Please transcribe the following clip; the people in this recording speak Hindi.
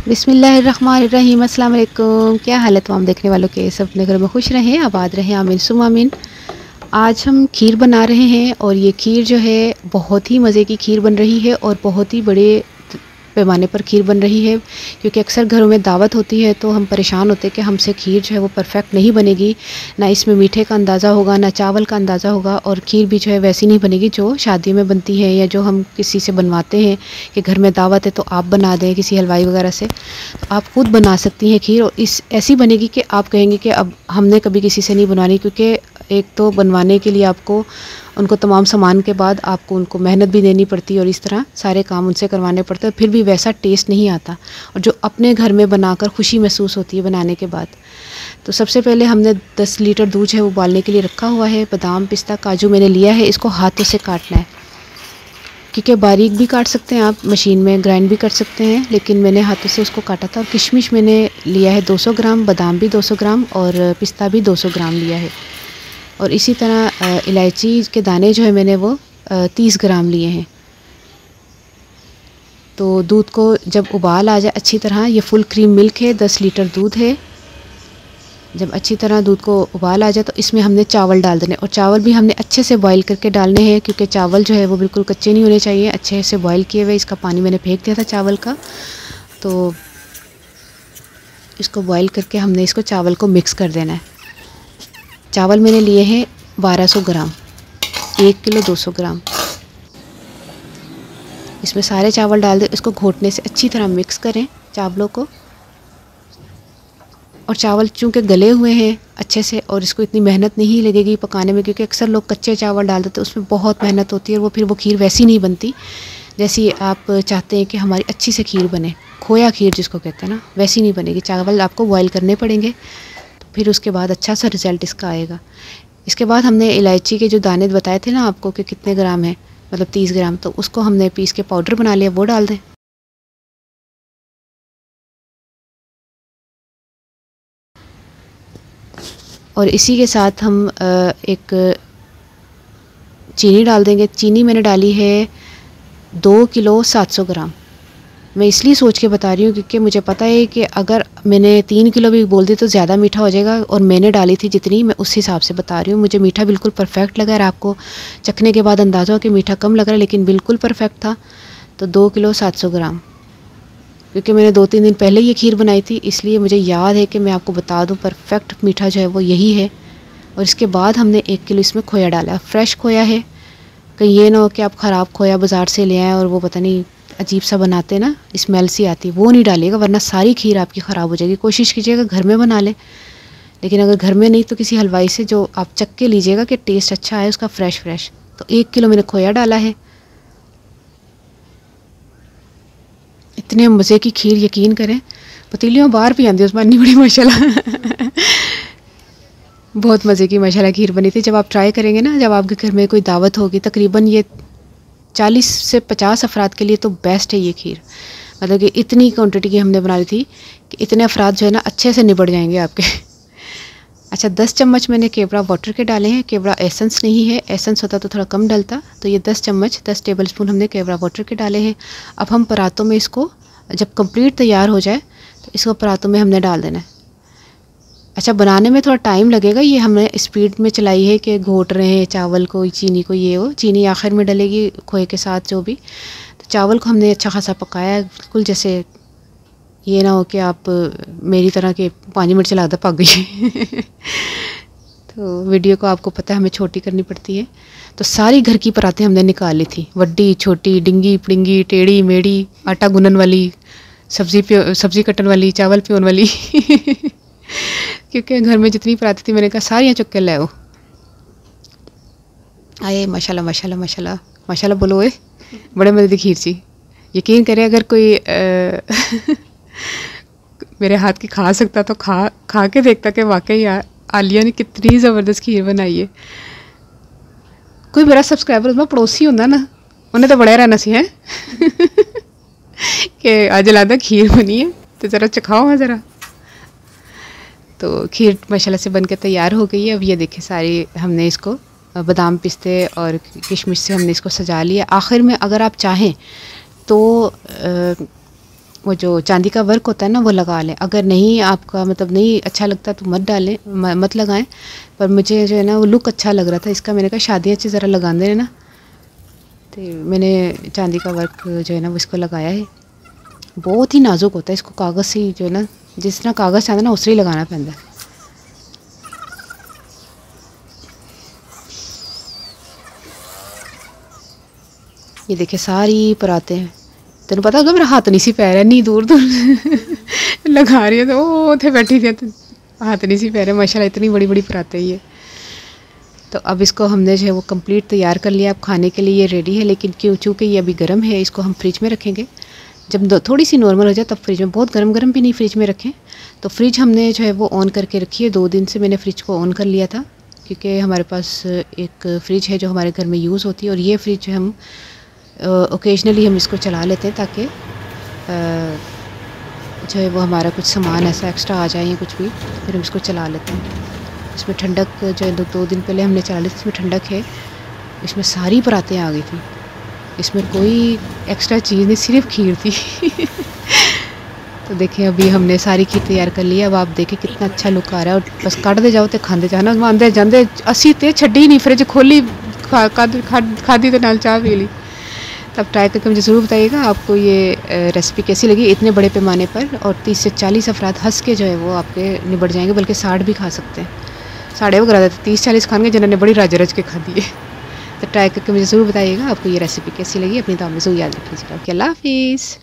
बिस्मिल्लाहिर्रहमानिर्रहीम। अस्सलाम वालेकुम। क्या हाल है तमाम देखने वालों के, सब अपने घर में खुश रहें, आबाद रहें, आमीन सुम आमीन। आज हम खीर बना रहे हैं और ये खीर जो है बहुत ही मज़े की खीर बन रही है और बहुत ही बड़े पैमाने पर खीर बन रही है, क्योंकि अक्सर घरों में दावत होती है तो हम परेशान होते हैं कि हमसे खीर जो है वो परफेक्ट नहीं बनेगी, ना इसमें मीठे का अंदाज़ा होगा, ना चावल का अंदाज़ा होगा, और खीर भी जो है वैसी नहीं बनेगी जो शादियों में बनती है या जो हम किसी से बनवाते हैं कि घर में दावत है तो आप बना दें किसी हलवाई वगैरह से। तो आप खुद बना सकती हैं खीर, और इस ऐसी बनेगी कि आप कहेंगे कि अब हमने कभी किसी से नहीं बनवानी, क्योंकि एक तो बनवाने के लिए आपको उनको तमाम सामान के बाद आपको उनको मेहनत भी देनी पड़ती है और इस तरह सारे काम उनसे करवाने पड़ते हैं, फिर भी वैसा टेस्ट नहीं आता और जो अपने घर में बनाकर खुशी महसूस होती है बनाने के बाद। तो सबसे पहले हमने 10 लीटर दूध है वो उबालने के लिए रखा हुआ है। बादाम पिस्ता काजू मैंने लिया है, इसको हाथों से काटना है, क्योंकि बारीक भी काट सकते हैं आप, मशीन में ग्राइंड भी कर सकते हैं, लेकिन मैंने हाथों से उसको काटा था। और किशमिश मैंने लिया है 200 ग्राम, बादाम भी 200 ग्राम और पिस्ता भी 200 ग्राम लिया है। और इसी तरह इलायची के दाने जो है मैंने वो 30 ग्राम लिए हैं। तो दूध को जब उबाल आ जाए अच्छी तरह, ये फुल क्रीम मिल्क है, 10 लीटर दूध है। जब अच्छी तरह दूध को उबाल आ जाए तो इसमें हमने चावल डाल देने, और चावल भी हमने अच्छे से बॉईल करके डालने हैं, क्योंकि चावल जो है वो बिल्कुल कच्चे नहीं होने चाहिए, अच्छे से बॉईल किए हुए। इसका पानी मैंने फेंक दिया था चावल का, तो इसको बॉईल करके हमने इसको चावल को मिक्स कर देना है। चावल मैंने लिए हैं 1200 ग्राम, 1 किलो 200 ग्राम। इसमें सारे चावल डाल दें, इसको घोटने से अच्छी तरह मिक्स करें चावलों को। और चावल चूँकि गले हुए हैं अच्छे से और इसको इतनी मेहनत नहीं लगेगी पकाने में, क्योंकि अक्सर लोग कच्चे चावल डाल देते हैं, उसमें बहुत मेहनत होती है और वो फिर वो खीर वैसी नहीं बनती जैसी आप चाहते हैं कि हमारी अच्छी से खीर बने। खोया खीर जिसको कहते हैं ना, वैसी नहीं बनेगी। चावल आपको बॉयल करने पड़ेंगे, फिर उसके बाद अच्छा सा रिज़ल्ट इसका आएगा। इसके बाद हमने इलायची के जो दाने बताए थे ना आपको कि कितने ग्राम है, मतलब 30 ग्राम, तो उसको हमने पीस के पाउडर बना लिया, वो डाल दें। और इसी के साथ हम एक चीनी डाल देंगे। चीनी मैंने डाली है 2 किलो 700 ग्राम। मैं इसलिए सोच के बता रही हूँ क्योंकि मुझे पता है कि अगर मैंने 3 किलो भी बोल दी तो ज़्यादा मीठा हो जाएगा, और मैंने डाली थी जितनी, मैं उस हिसाब से बता रही हूँ। मुझे मीठा बिल्कुल परफेक्ट लगा, और आपको चखने के बाद अंदाज़ा हो कि मीठा कम लग रहा है, लेकिन बिल्कुल परफेक्ट था। तो 2 किलो 700 ग्राम, क्योंकि मैंने 2-3 दिन पहले ये खीर बनाई थी, इसलिए मुझे याद है कि मैं आपको बता दूँ परफेक्ट मीठा जो है वो यही है। और इसके बाद हमने 1 किलो इसमें खोया डाला, फ्रेश खोया है। कहीं ये ना हो कि आप ख़राब खोया बाज़ार से ले आएँ और वो पता नहीं अजीब सा बनाते ना, स्मेल सी आती, वो नहीं डालिएगा, वरना सारी खीर आपकी ख़राब हो जाएगी। कोशिश कीजिएगा घर में बना लें, लेकिन अगर घर में नहीं तो किसी हलवाई से जो आप चख के लीजिएगा कि टेस्ट अच्छा है उसका, फ्रेश। तो 1 किलो मैंने खोया डाला है। इतने मज़े की खीर, यकीन करें पतीलियों बाहर भी आती है उसमें, इतनी बड़ी माशाल्लाह बहुत मज़े की माशाल्लाह खीर बनी थी। जब आप ट्राई करेंगे ना, जब आपके घर में कोई दावत होगी, तकरीबन ये 40 से 50 अफराद के लिए तो बेस्ट है ये खीर। मतलब कि इतनी क्वांटिटी की हमने बना ली थी कि इतने अफराद जो है ना अच्छे से निबट जाएंगे आपके। अच्छा, 10 चम्मच मैंने केवड़ा वाटर के डाले हैं, केवड़ा एसेंस नहीं है, एसेंस होता तो थोड़ा कम डलता। तो ये 10 चम्मच 10 टेबल स्पून हमने केवड़ा वाटर के डाले हैं। अब हम परातों में इसको, जब कंप्लीट तैयार हो जाए तो इसको परातों में हमने डाल देना है। अच्छा, बनाने में थोड़ा टाइम लगेगा, ये हमने स्पीड में चलाई है कि घोट रहे हैं चावल को, चीनी को, ये वो चीनी आखिर में डलेगी खोए के साथ जो भी। तो चावल को हमने अच्छा खासा पकाया, बिल्कुल जैसे ये ना हो कि आप मेरी तरह के 5 मिनट चला दे पक गई तो वीडियो को आपको पता है हमें छोटी करनी पड़ती है। तो सारी घर की परातें हमने निकाल ली थी, बड़ी छोटी, डिंगी पिड़िंगी, टेढ़ी मेढ़ी, आटा गूनन वाली, सब्ज़ी कटन वाली, चावल पियोन वाली क्योंकि घर में जितनी पराती थी मैंने कहा सारियाँ चुक के लाओ। आए माशाल्लाह माशाल्लाह माशाल्लाह माशाल्लाह बोलो, ए बड़े मज़े की खीर सी। यकीन करें अगर कोई मेरे हाथ की खा सकता तो खा के देखता कि वाकई आलिया ने कितनी ज़बरदस्त खीर बनाई है। कोई मेरा सब्सक्राइबर उसमें पड़ोसी होंदा ना, उन्हें तो बड़ा रहना सी है कि अज लगता खीर बनी है तो ज़रा चखाओ हाँ ज़रा। तो खीर माशाल्लाह से बनकर तैयार हो गई है। अब ये देखें सारी हमने इसको बादाम पिस्ते और किशमिश से हमने इसको सजा लिया। आखिर में अगर आप चाहें तो वो जो चांदी का वर्क होता है ना वो लगा लें। अगर नहीं आपका मतलब नहीं अच्छा लगता तो मत डालें, मत लगाएं। पर मुझे जो है ना वो लुक अच्छा लग रहा था इसका, मैंने कहा शादियाँ अच्छी ज़रा लगा दें ना, तो मैंने चांदी का वर्क जो है ना वो इसको लगाया है। बहुत ही नाजुक होता है, इसको कागज़ से जो है ना जिस तरह कागज़ चाहता है ना उस ही लगाना पैंदा है। ये देखिए सारी पराते हैं, तेन पता होगा मेरा हाथ नहीं सी पै रहा, नहीं दूर दूर लगा रही है तो वो उथे बैठी थी तो हाथ नहीं सी पै रहा। माशाल्लाह इतनी बड़ी बड़ी पराते ही है। तो अब इसको हमने जो है वो कंप्लीट तैयार कर लिया। अब खाने के लिए ये रेडी है, लेकिन क्यों चूँकि ये अभी गर्म है इसको हम फ्रिज में रखेंगे। जब थोड़ी सी नॉर्मल हो जाए तब फ्रिज में, बहुत गर्म गर्म भी नहीं फ्रिज में रखें। तो फ्रिज हमने जो है वो ऑन करके रखी है, 2 दिन से मैंने फ्रिज को ऑन कर लिया था, क्योंकि हमारे पास एक फ़्रिज है जो हमारे घर में यूज़ होती है, और ये फ्रिज जो हम ओकेजनली हम इसको चला लेते हैं ताकि जो है वो हमारा कुछ सामान ऐसा एक्स्ट्रा आ जाए या कुछ भी, फिर हम इसको चला लेते हैं। इसमें ठंडक जो है 2 दिन पहले हमने चला ली थी, इसमें ठंडक है, इसमें सारी परातें आ गई थी, इसमें कोई एक्स्ट्रा चीज़ नहीं, सिर्फ खीर थी। तो देखिए अभी हमने सारी खीर तैयार कर ली है। अब आप देखें कितना अच्छा लुक आ रहा है, और बस कट दे जाओ तो खाते जाना, आंदे जाते असी तो छड्डी नहीं, फ्रिज खोली खादी तो नाल चाह पी ली। तब ट्राई करके मुझे ज़रूर बताइएगा आपको ये रेसिपी कैसी लगी इतने बड़े पैमाने पर। और 30 से 40 अफराद हंस के जो है वो आपके निबट जाएंगे, बल्कि 60 भी खा सकते हैं। 60 वो करा देते, 30-40 खाएंगे जिन्होंने बड़ी रज रज के खा दी है। तो ट्राई करके मुझे ज़रूर बताइएगा आपको ये रेसिपी कैसी लगी। अपनी दुआ में ज़रूर याद रखिएगा। अल्लाह हाफिज़।